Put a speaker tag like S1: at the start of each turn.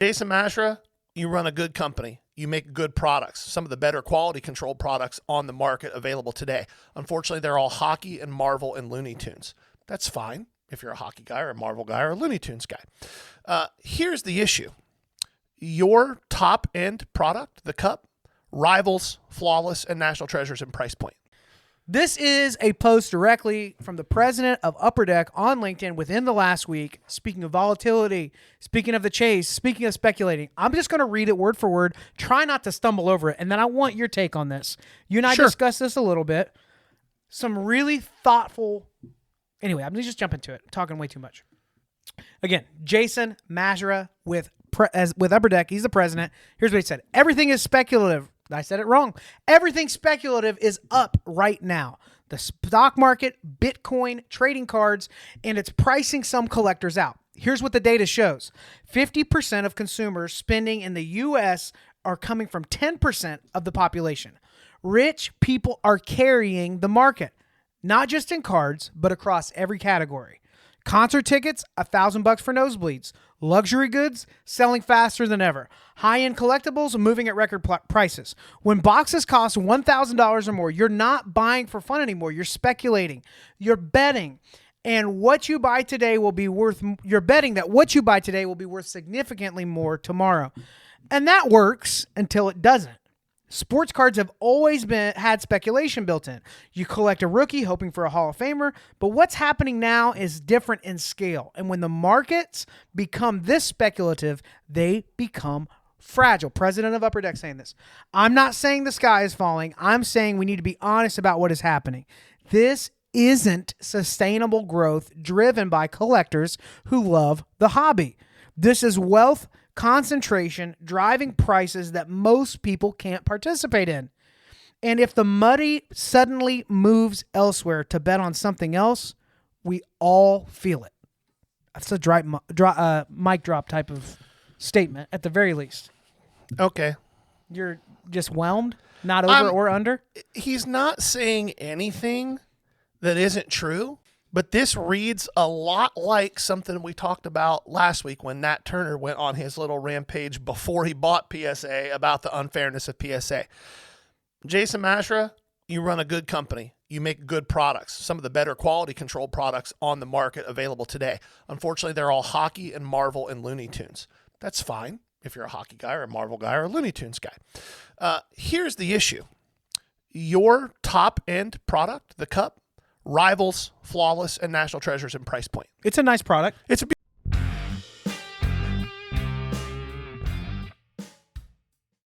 S1: Jason Mashra, you run a good company. You make good products, some of the better quality control products on the market available today. Unfortunately, they're all hockey and Marvel and Looney Tunes. That's fine if you're a hockey guy or a Marvel guy or a Looney Tunes guy. Here's the issue. Your top-end product, the cup, rivals Flawless and National Treasures in price point.
S2: This is a post directly from the president of Upper Deck on LinkedIn within the last week. Speaking of volatility, speaking of the chase, speaking of speculating, I'm just going to read it word for word. Try not to stumble over it. And then I want your take on this. You and I discussed this a little bit. Some really thoughtful. Anyway, I'm going to just jump into it. I'm talking way too much. Again, Jason Mashra with Upper Deck. He's the president. Here's what he said. Everything is speculative. I said it wrong. Everything speculative is up right now. The stock market, Bitcoin, trading cards, and it's pricing some collectors out. Here's what the data shows. 50% of consumers spending in the U.S. are coming from 10% of the population. Rich people are carrying the market, not just in cards, but across every category. Concert tickets, $1,000 for nosebleeds. Luxury goods, selling faster than ever. High-end collectibles, moving at record prices. When boxes cost $1,000 or more, you're not buying for fun anymore. You're speculating. You're betting. And what you buy today will be worth, you're betting that what you buy today will be worth significantly more tomorrow. And that works until it doesn't. Sports cards have always had speculation built in. You collect a rookie hoping for a Hall of Famer, but what's happening now is different in scale. And when the markets become this speculative, they become fragile. President of Upper Deck saying this. I'm not saying the sky is falling. I'm saying we need to be honest about what is happening. This isn't sustainable growth driven by collectors who love the hobby. This is wealth concentration driving prices that most people can't participate in. And if the money suddenly moves elsewhere to bet on something else, we all feel it. That's a mic drop type of statement at the very least.
S1: Okay.
S2: You're just whelmed? Not over or under?
S1: He's not saying anything that isn't true. But this reads a lot like something we talked about last week when Nat Turner went on his little rampage before he bought PSA about the unfairness of PSA. Jason Mashra, you run a good company. You make good products, some of the better quality control products on the market available today. Unfortunately, they're all hockey and Marvel and Looney Tunes. That's fine if you're a hockey guy or a Marvel guy or a Looney Tunes guy. Here's the issue. Your top-end product, the cup, rivals Flawless and National Treasures in price point.
S2: It's a nice product.
S1: It's a